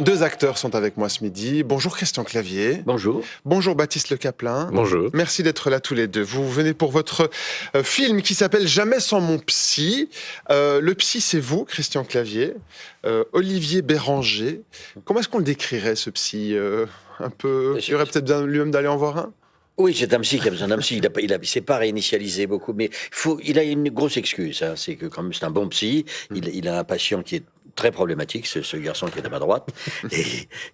Deux acteurs sont avec moi ce midi. Bonjour Christian Clavier. Bonjour. Bonjour Baptiste Le Caplin. Bonjour. Merci d'être là tous les deux. Vous venez pour votre film qui s'appelle Jamais sans mon psy. Le psy, c'est vous, Christian Clavier. Olivier Béranger. Comment est-ce qu'on le décrirait, ce psy un peu... Il y aurait peut-être bien lui-même d'aller en voir un. Oui, c'est un psy qui a besoin d'un psy. Il s'est pas réinitialisé beaucoup, mais il a une grosse excuse. Hein, c'est que quand même, c'est un bon psy. Il a un patient qui est très problématique, c'est ce garçon qui est à ma droite, et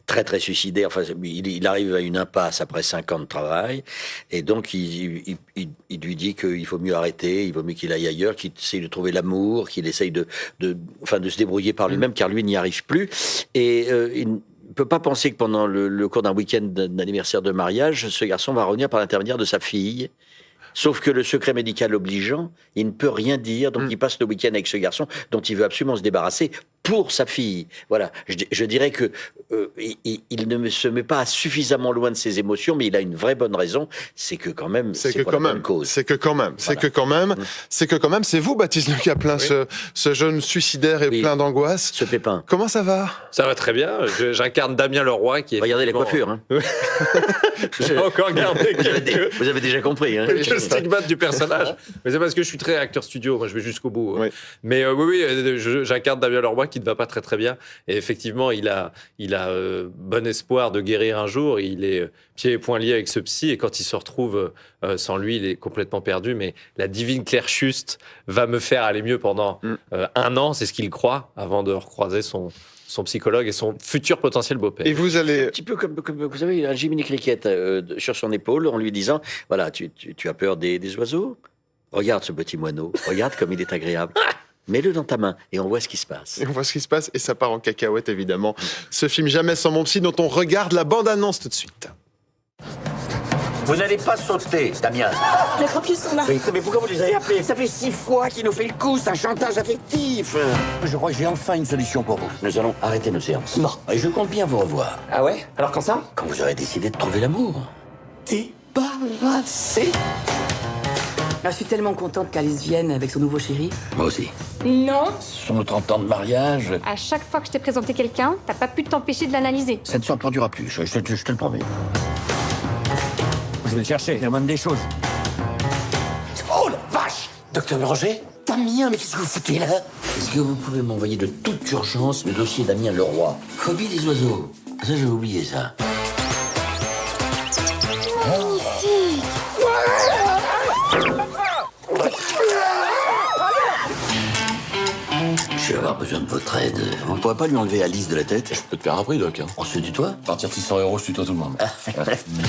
très très suicidaire. Enfin, il arrive à une impasse après 5 ans de travail, et donc il lui dit qu'il faut mieux arrêter, il vaut mieux qu'il aille ailleurs, qu'il essaye de trouver l'amour, qu'il essaye de se débrouiller par lui-même, car lui n'y arrive plus. Et il ne peut pas penser que pendant le cours d'un week-end d'anniversaire de mariage, ce garçon va revenir par l'intermédiaire de sa fille. Sauf que le secret médical obligeant, il ne peut rien dire, donc il passe le week-end avec ce garçon dont il veut absolument se débarrasser pour sa fille. Voilà, je dirais que il ne se met pas suffisamment loin de ses émotions, mais il a une vraie bonne raison, c'est que quand même, c'est pour la bonne cause. C'est que quand même, c'est vous, Baptiste Le Caplin, oui. ce jeune suicidaire et plein d'angoisse. Ce pépin. Comment ça va? Ça va très bien. J'incarne Damien Leroy qui est. Regardez les coiffures. Hein. J'ai encore gardé. Vous avez déjà compris. Hein. Le stigmate du personnage. Mais c'est parce que je suis très acteur studio. Moi, je vais jusqu'au bout. Oui. Mais oui, j'incarne Damien Leroy qui ne va pas très très bien. Et effectivement, il a bon espoir de guérir un jour. Il est pieds et poings liés avec ce psy. Et quand il se retrouve sans lui, il est complètement perdu. Mais la divine Claire Schust va me faire aller mieux pendant 1 an. C'est ce qu'il croit avant de recroiser son psychologue et son futur potentiel beau-père. Et vous allez... Un petit peu comme vous savez, un Jiminy Cricket sur son épaule en lui disant, voilà, tu as peur des oiseaux? Regarde ce petit moineau, regarde comme il est agréable. Mets-le dans ta main et on voit ce qui se passe. Et on voit ce qui se passe et ça part en cacahuète évidemment. Ce film Jamais sans mon psy dont on regarde la bande-annonce tout de suite. Vous n'allez pas sauter, Damien. Les pompiers sont là. Mais pourquoi vous les avez appelés? Ça fait 6 fois qu'il nous fait le coup, c'est un chantage affectif. Je crois que j'ai enfin une solution pour vous. Nous allons arrêter nos séances. Non. Et je compte bien vous revoir. Ah ouais? Alors quand ça? Quand vous aurez décidé de trouver l'amour. Débarrassé. Je suis tellement contente qu'Alice vienne avec son nouveau chéri. Moi aussi. Non. Ce sont nos 30 ans de mariage. À chaque fois que je t'ai présenté quelqu'un, t'as pas pu t'empêcher de l'analyser. Ça ne se reproduira plus, je te le promets. Je vais le chercher, il y a même des choses. Oh la vache! Docteur Béranger? Damien, mais qu'est-ce que vous foutez là? Est-ce que vous pouvez m'envoyer de toute urgence le dossier Damien Leroy? Phobie des oiseaux. Ça, j'avais oublié ça. Magnifique. Je vais avoir besoin de votre aide. Vous ne pourrez pas lui enlever Alice de la tête? Je peux te faire un prix, Doc. On se tutoie? À partir de 600 €, je tutoie tout le monde.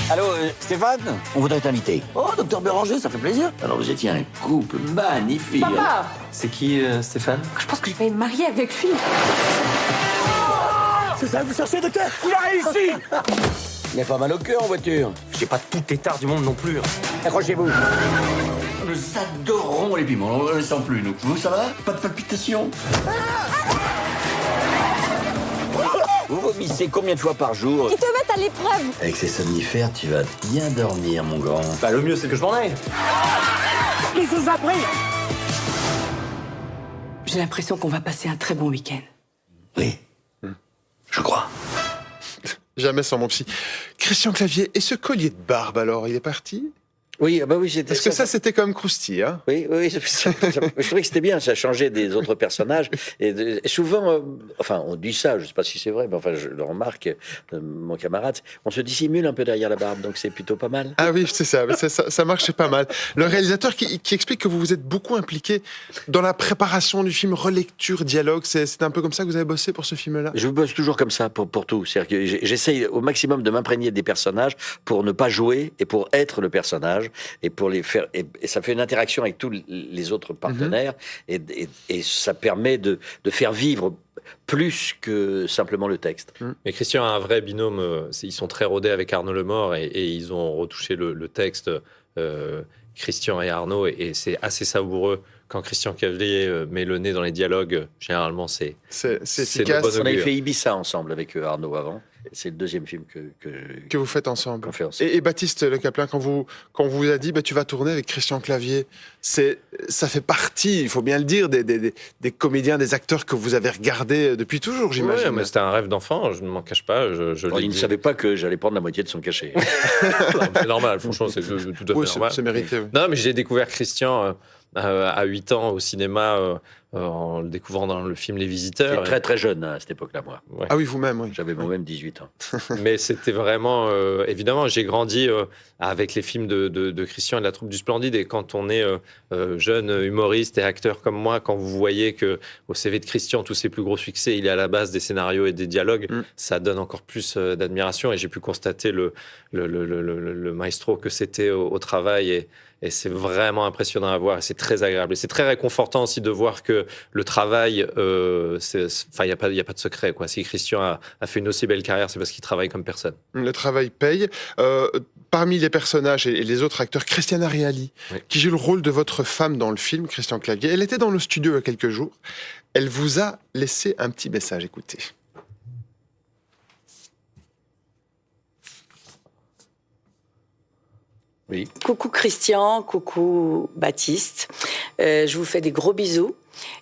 Allô, Stéphane? On voudrait t'inviter. Oh, docteur Béranger, ça fait plaisir. Alors, vous étiez un couple magnifique. Papa! C'est qui, Stéphane? Je pense que je vais me marier avec lui. C'est ça que vous cherchez, docteur? Il a réussi! Il n'a pas mal au cœur en voiture. J'ai pas tout l'étard du monde non plus. Accrochez-vous. Nous adorons les piments, on ne les sent plus, nous. Vous, ça va? Pas de palpitations? Vous vomissez combien de fois par jour? Ils te mettent à l'épreuve. Avec ces somnifères, tu vas bien dormir, mon grand. Bah, le mieux, c'est que je m'en aille. Qui vous a pris? J'ai l'impression qu'on va passer un très bon week-end. Oui, je crois. Jamais sans mon psy. Christian Clavier, et ce collier de barbe alors, il est parti? Oui, bah oui, c'était. Parce que ça, c'était comme croustille, hein? Oui, je trouvais que c'était bien, ça changeait des autres personnages. Et souvent, enfin, on dit ça, je ne sais pas si c'est vrai, mais enfin, je le remarque, mon camarade, on se dissimule un peu derrière la barbe, donc c'est plutôt pas mal. Ah oui, c'est ça, ça marchait pas mal. Le réalisateur qui explique que vous vous êtes beaucoup impliqué dans la préparation du film, relecture, dialogue, c'est un peu comme ça que vous avez bossé pour ce film-là? Je bosse toujours comme ça pour tout. C'est-à-dire que j'essaye au maximum de m'imprégner des personnages pour ne pas jouer et pour être le personnage. Et pour les faire, et ça fait une interaction avec tous les autres partenaires, et ça permet de faire vivre plus que simplement le texte. Mais Christian a un vrai binôme. Ils sont très rodés avec Arnaud Lemort et ils ont retouché le texte, Christian et Arnaud, et c'est assez savoureux. Quand Christian Clavier met le nez dans les dialogues, généralement, c'est efficace. On avait fait Ibiza ensemble avec Arnaud avant. C'est le deuxième film Que vous faites ensemble. qu'on fait ensemble. Et Baptiste Le Caplin, quand on vous a dit tu vas tourner avec Christian Clavier, ça fait partie, il faut bien le dire, des comédiens, des acteurs que vous avez regardés depuis toujours, j'imagine. Ouais, mais c'était un rêve d'enfant, je ne m'en cache pas. Il ne savait pas que j'allais prendre la moitié de son cachet. Non, c'est normal, franchement, c'est tout à fait Oui, normal. c'est mérité. Oui. Non, mais j'ai découvert Christian à 8 ans au cinéma en le découvrant dans le film Les Visiteurs. J'étais très très jeune à cette époque-là, moi. Ouais. Ah oui, vous-même, oui. J'avais moi-même 18 ans. Mais c'était vraiment... évidemment, j'ai grandi avec les films de Christian et de la troupe du Splendide. Et quand on est jeune humoriste et acteur comme moi, quand vous voyez que au CV de Christian, tous ses plus gros succès, il est à la base des scénarios et des dialogues, ça donne encore plus d'admiration. Et j'ai pu constater le maestro que c'était au travail. Et c'est vraiment impressionnant à voir. Et c'est très agréable. Et c'est très réconfortant aussi de voir que le travail, il n'y a pas de secret, quoi. Si Christian a fait une aussi belle carrière, c'est parce qu'il travaille comme personne. Le travail paye. Parmi les personnages et les autres acteurs, Christiana Reali, qui joue le rôle de votre femme dans le film, Christian Clavier, elle était dans le studio il y a quelques jours. Elle vous a laissé un petit message, écoutez. Oui. Coucou Christian, coucou Baptiste. Je vous fais des gros bisous.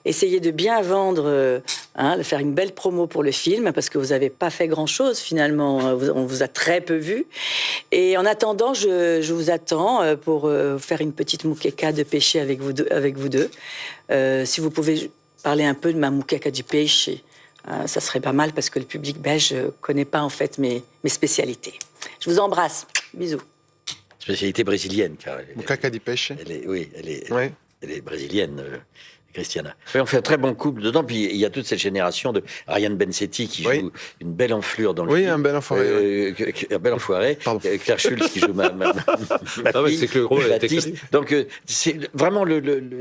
Essayez de bien vendre, de faire une belle promo pour le film, parce que vous n'avez pas fait grand-chose finalement. On vous a très peu vu. Et en attendant, je vous attends pour faire une petite moukeka de pêcher avec vous deux. Si vous pouvez parler un peu de ma moukeka du pêche, ça serait pas mal, parce que le public belge ne connaît pas en fait mes spécialités. Je vous embrasse. Bisous. Spécialité brésilienne, car Moukaka di Peixe. Elle est brésilienne, Christiana. Oui, on fait un très bon couple dedans. Puis il y a toute cette génération de Ariane Bensetti qui joue une belle enflure dans le film. Oui, un bel enfoiré. Un bel enfoiré. Claire Schultz qui joue ma fille. C'est que le gros était Baptiste. Donc c'est vraiment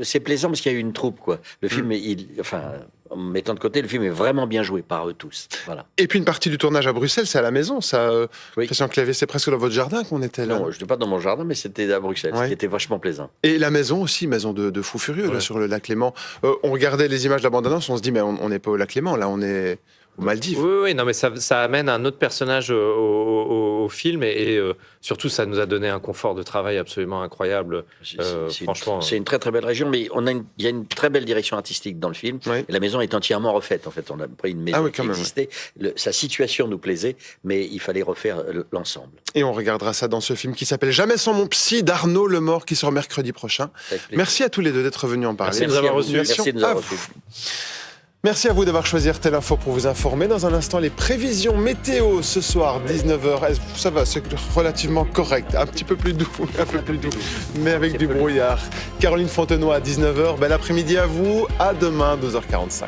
c'est plaisant parce qu'il y a eu une troupe, quoi. Le film, en mettant de côté, le film est vraiment bien joué par eux tous. Voilà. Et puis une partie du tournage à Bruxelles, c'est à la maison, ça. Oui. Christian Clavier, c'est presque dans votre jardin qu'on était là. Non, je n'étais pas dans mon jardin, mais c'était à Bruxelles. Ouais. C'était vachement plaisant. Et la maison aussi, maison de fou furieux, là, sur le lac Léman. On regardait les images de la bande-annonce, on se dit, mais on n'est pas au lac Léman, là, on est aux Maldives. Oui, non, mais ça amène un autre personnage au film et surtout, ça nous a donné un confort de travail absolument incroyable. Franchement, c'est une très très belle région, mais il y a une très belle direction artistique dans le film. Oui. Et la maison est entièrement refaite. En fait, on a pris une maison qui existait. Sa situation nous plaisait, mais il fallait refaire l'ensemble. Et on regardera ça dans ce film qui s'appelle Jamais sans mon psy d'Arnaud Lemort, qui sort mercredi prochain. Merci à tous les deux d'être venus en parler. Merci de nous avoir reçus. Merci de nous avoir reçus. Merci à vous d'avoir choisi RTL Info pour vous informer. Dans un instant, les prévisions météo ce soir, 19h. Ça va, c'est relativement correct. Un petit peu plus doux, mais avec du brouillard. Caroline Fontenoy à 19h. Bel après-midi à vous. À demain, 12h45.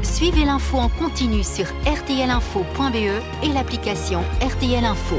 Suivez l'info en continu sur rtlinfo.be et l'application RTL Info.